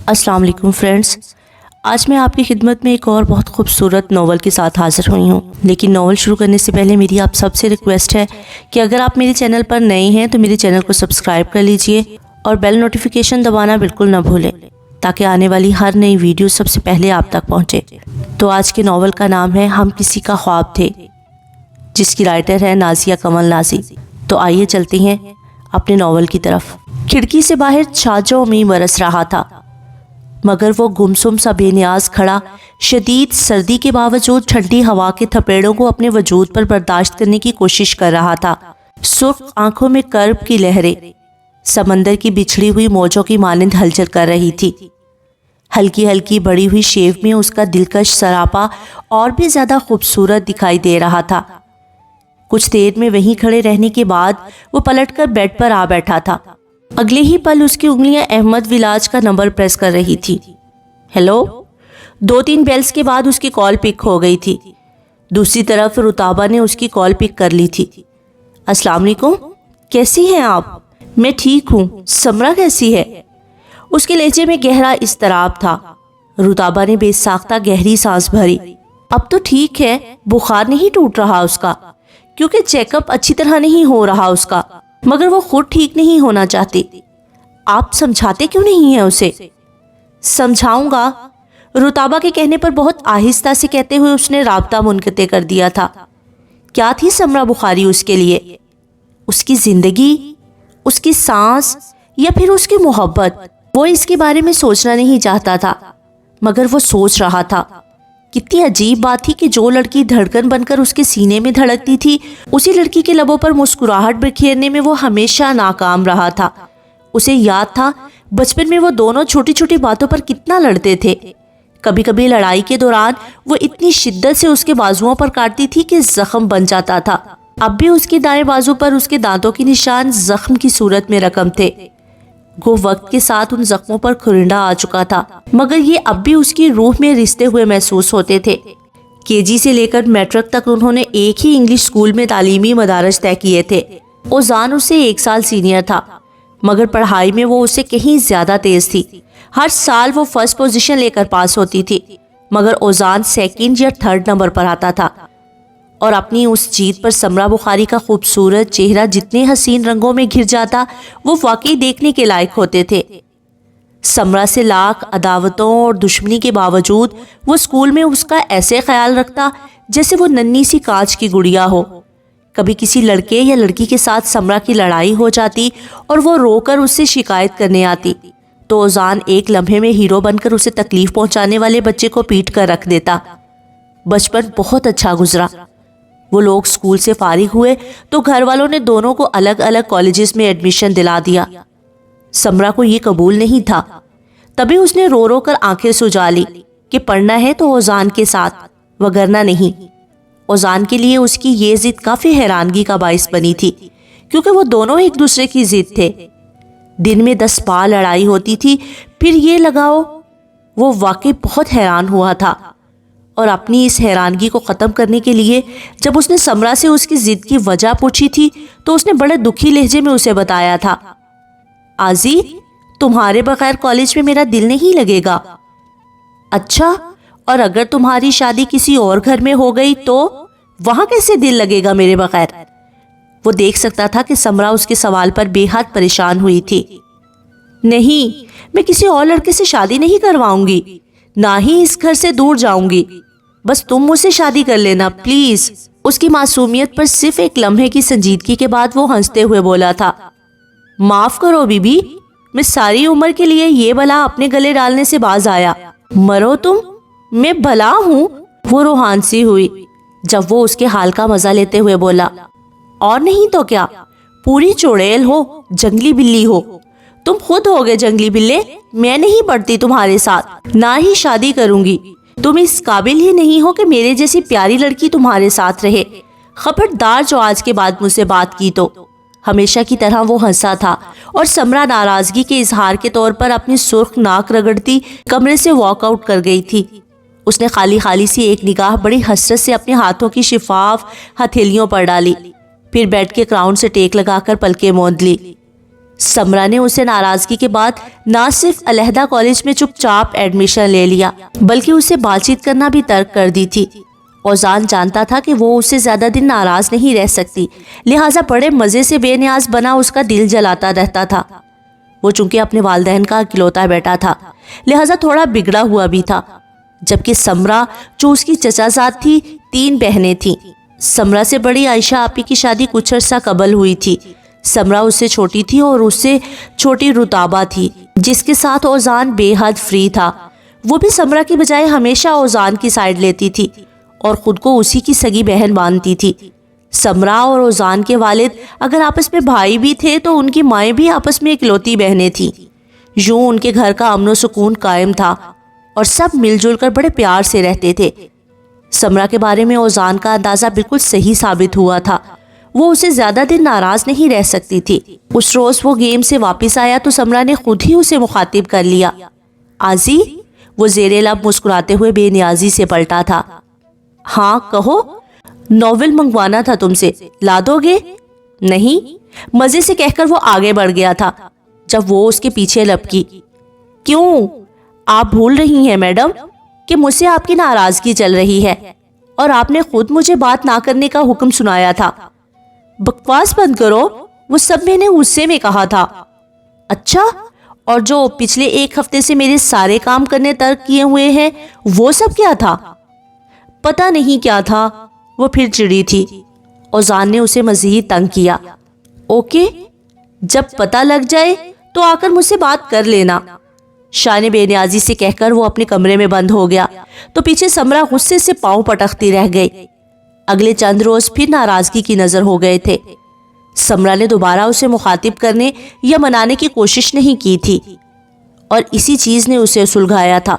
अस्सलाम वालेकुम फ्रेंड्स, आज मैं आपकी खिदमत में एक और बहुत खूबसूरत नावल के साथ हाज़िर हुई हूँ। लेकिन नावल शुरू करने से पहले मेरी आप सबसे रिक्वेस्ट है कि अगर आप मेरे चैनल पर नए हैं तो मेरे चैनल को सब्सक्राइब कर लीजिए और बेल नोटिफिकेशन दबाना बिल्कुल ना भूलें, ताकि आने वाली हर नई वीडियो सबसे पहले आप तक पहुँचे। तो आज के नावल का नाम है हम किसी का ख्वाब थे, जिसकी राइटर है नाज़िया कमल नाज़ी। तो आइए चलते हैं अपने नावल की तरफ। खिड़की से बाहर छाजों में बरस रहा था, मगर वो गुमसुम सा बेनियाज खड़ा शदीद सर्दी के बावजूद ठंडी हवा के थपेड़ों को अपने वजूद पर बर्दाश्त करने की कोशिश कर रहा था। सुर्ख आंखों में कर्ब की लहरें समंदर की बिछड़ी हुई मौजों की मानिंद हलचल कर रही थी। हल्की हल्की बड़ी हुई शेव में उसका दिलकश सरापा और भी ज्यादा खूबसूरत दिखाई दे रहा था। कुछ देर में वहीं खड़े रहने के बाद वो पलटकर बेड पर आ बैठा था। अगले ही पल उसकी उंगलियां अहमद विलाज का नंबर प्रेस कर रही थी। हेलो। 2-3 बेल्स के बाद उसकी कॉल पिक हो गई थी। दूसरी तरफ रुताबा ने उसकी कॉल पिक कर ली थी। अस्सलाम वालेकुम, कैसी हैं आप? मैं ठीक हूँ, समरा कैसी है? उसके लहजे में गहरा इस्तराब था। रुताबा ने बेसाख्ता गहरी सांस भरी। अब तो ठीक है, बुखार नहीं टूट रहा उसका, क्योंकि चेकअप अच्छी तरह नहीं हो रहा उसका, मगर वो खुद ठीक नहीं होना चाहती। आप समझाते क्यों नहीं हैं उसे? समझाऊंगा, रुताबा के कहने पर बहुत आहिस्ता से कहते हुए उसने राब्ता मुनक़ते कर दिया था। क्या थी समरा बुखारी उसके लिए? उसकी जिंदगी, उसकी सांस, या फिर उसकी मोहब्बत? वो इसके बारे में सोचना नहीं चाहता था, मगर वो सोच रहा था। कितनी अजीब बात थी कि जो लड़की धड़कन बनकर उसके सीने में धड़कती थी, उसी लड़की के लबों पर मुस्कुराहट बिखेरने में वो हमेशा नाकाम रहा था। उसे याद था बचपन में वो दोनों छोटी छोटी बातों पर कितना लड़ते थे। कभी कभी लड़ाई के दौरान वो इतनी शिद्दत से उसके बाजुओं पर काटती थी कि जख्म बन जाता था। अब भी उसके दाएं बाजू पर उसके दांतों के निशान जख्म की सूरत में रकम थे। वो वक्त के साथ उन जख्मों पर खुरिंडा आ चुका था, मगर ये अब भी उसकी रूह में रिश्ते हुए महसूस होते थे। केजी से लेकर मैट्रिक तक उन्होंने एक ही इंग्लिश स्कूल में तालीमी मदारज तय किए थे। ओजान उससे 1 साल सीनियर था, मगर पढ़ाई में वो उससे कहीं ज्यादा तेज थी। हर साल वो फर्स्ट पोजीशन लेकर पास होती थी, मगर ओजान 2nd या 3rd नंबर पर आता था। और अपनी उस जीत पर समरा बुखारी का खूबसूरत चेहरा जितने हसीन रंगों में घिर जाता, वो वाकई देखने के लायक होते थे। समरा से लाख अदावतों और दुश्मनी के बावजूद वो स्कूल में उसका ऐसे ख्याल रखता जैसे वो नन्ही सी कांच की गुड़िया हो। कभी किसी लड़के या लड़की के साथ समरा की लड़ाई हो जाती और वो रोकर उससे शिकायत करने आती, तो ओजान एक लम्हे में हीरो बनकर उसे तकलीफ पहुंचाने वाले बच्चे को पीट कर रख देता। बचपन बहुत अच्छा गुजरा। वो लोग स्कूल से फारिग हुए तो घर वालों ने दोनों को अलग अलग कॉलेजेस में एडमिशन दिला दिया। समरा को ये कबूल नहीं था। तभी उसने रो रो कर आंखें सुजा ली कि पढ़ना है तो ओजान के साथ, वगरना नहीं। ओजान के लिए उसकी ये जिद काफी हैरानगी का बाइस बनी थी, क्योंकि वो दोनों एक दूसरे की जिद थे। दिन में 10 बार लड़ाई होती थी, फिर ये लगाओ। वो वाकई बहुत हैरान हुआ था, और अपनी इस हैरानगी को ख़त्म करने के लिए जब उसने समरा से उसकी ज़िद की वजह पूछी थी, तो उसने बड़े दुखी लहजे में उसे बताया था, आजी, तुम्हारे बगैर कॉलेज में मेरा दिल नहीं लगेगा। अच्छा, और अगर तुम्हारी शादी किसी और घर में हो गई तो वहाँ कैसे दिल लगेगा मेरे बगैर? वो देख सकता था कि समरा उसके सवाल पर बेहद परेशान हुई थी। नहीं, मैं किसी और लड़के से शादी नहीं करवाऊंगी, ना ही इस घर से दूर जाऊंगी। बस तुम मुझसे शादी कर लेना प्लीज। उसकी मासूमियत पर सिर्फ एक लम्हे की संजीदगी के बाद वो हंसते हुए बोला था, माफ करो बीबी, मैं सारी उम्र के लिए ये बला अपने गले डालने से बाज आया। मरो तुम, मैं भला हूँ। वो रूहान सी हुई जब वो उसके हाल का मजा लेते हुए बोला, और नहीं तो क्या, पूरी चुड़ैल हो, जंगली बिल्ली हो। तुम खुद हो गए जंगली बिल्ले। मैं नहीं पढ़ती तुम्हारे साथ, ना ही शादी करूंगी। तुम इस काबिल ही नहीं हो कि मेरे जैसी प्यारी लड़की तुम्हारे साथ रहे। खबरदार जो आज के बाद मुझसे बात की तो। हमेशा की तरह वो हंसा था, और समरा नाराजगी के इजहार के तौर पर अपनी सुर्ख नाक रगड़ती कमरे से वॉकआउट कर गई थी। उसने खाली खाली सी एक निगाह बड़ी हसरत से अपने हाथों की शिफाफ हथेलियों पर डाली, फिर बेड के क्राउन से टेक लगाकर पलकें मूंद ली। سمرا نے اسے ناراضگی کے بعد نہ صرف علیحدہ کالج میں چپ چاپ ایڈمیشن لے لیا بلکہ اسے بات چیت کرنا بھی ترک کر دی تھی۔ اوزان جانتا تھا کہ وہ اس سے زیادہ دن ناراض نہیں رہ سکتی، لہٰذا بڑے مزے سے بے نیاز بنا اس کا دل جلاتا رہتا تھا۔ وہ چونکہ اپنے والدین کا اکلوتا بیٹا تھا لہٰذا تھوڑا بگڑا ہوا بھی تھا، جبکہ سمرا جو اس کی چچا زاد تھی 3 بہنیں تھیں۔ سمرا سے بڑی عائشہ آپی کی شادی کچھ عرصہ قبل ہوئی تھی۔ سمرا اس سے چھوٹی تھی اور اس سے چھوٹی رتابہ تھی جس کے ساتھ اوزان بے حد فری تھا۔ وہ بھی سمرا کی بجائے ہمیشہ اوزان کی سائیڈ لیتی تھی اور خود کو اسی کی سگی بہن مانتی تھی۔ سمرا اور اوزان کے والد اگر آپس میں بھائی بھی تھے تو ان کی مائیں بھی آپس میں اکلوتی بہنیں تھیں۔ یوں ان کے گھر کا امن و سکون قائم تھا اور سب مل جل کر بڑے پیار سے رہتے تھے۔ سمرا کے بارے میں اوزان کا اندازہ بالکل صحیح ثابت ہوا تھا۔ وہ اسے زیادہ دن ناراض نہیں رہ سکتی تھی۔ اس روز وہ گیم سے واپس آیا تو سمرا نے خود ہی اسے مخاطب کر لیا۔ آزی؟ وہ زیر لب مسکراتے ہوئے بے نیازی سے پلٹا تھا۔ ہاں کہو، ناول منگوانا تھا تم سے، لا دو گے؟ نہیں، مزے سے کہہ کر وہ آگے بڑھ گیا تھا جب وہ اس کے پیچھے لپکی۔ کیوں؟ آپ بھول رہی ہیں میڈم کہ مجھ سے آپ کی ناراضگی چل رہی ہے اور آپ نے خود مجھے بات نہ کرنے کا حکم سنایا تھا۔ بکواس بند کرو، وہ سب میں نے غصے میں کہا تھا۔ اچھا، اور جو پچھلے 1 ہفتے سے میرے سارے کام کرنے ترک کیے ہوئے ہیں وہ سب کیا تھا؟ پتہ نہیں کیا تھا، وہ پھر چڑی تھی۔ اوزان نے اسے مزید تنگ کیا۔ اوکے، جب پتہ لگ جائے تو آ کر مجھ سے بات کر لینا۔ شان بے نیازی سے کہہ کر وہ اپنے کمرے میں بند ہو گیا تو پیچھے سمرا غصے سے پاؤں پٹکتی رہ گئی۔ اگلے چند روز پھر ناراضگی کی نظر ہو گئے تھے۔ سمرا نے دوبارہ اسے مخاطب کرنے یا منانے کی کوشش نہیں کی تھی اور اسی چیز نے اسے سلجھایا تھا۔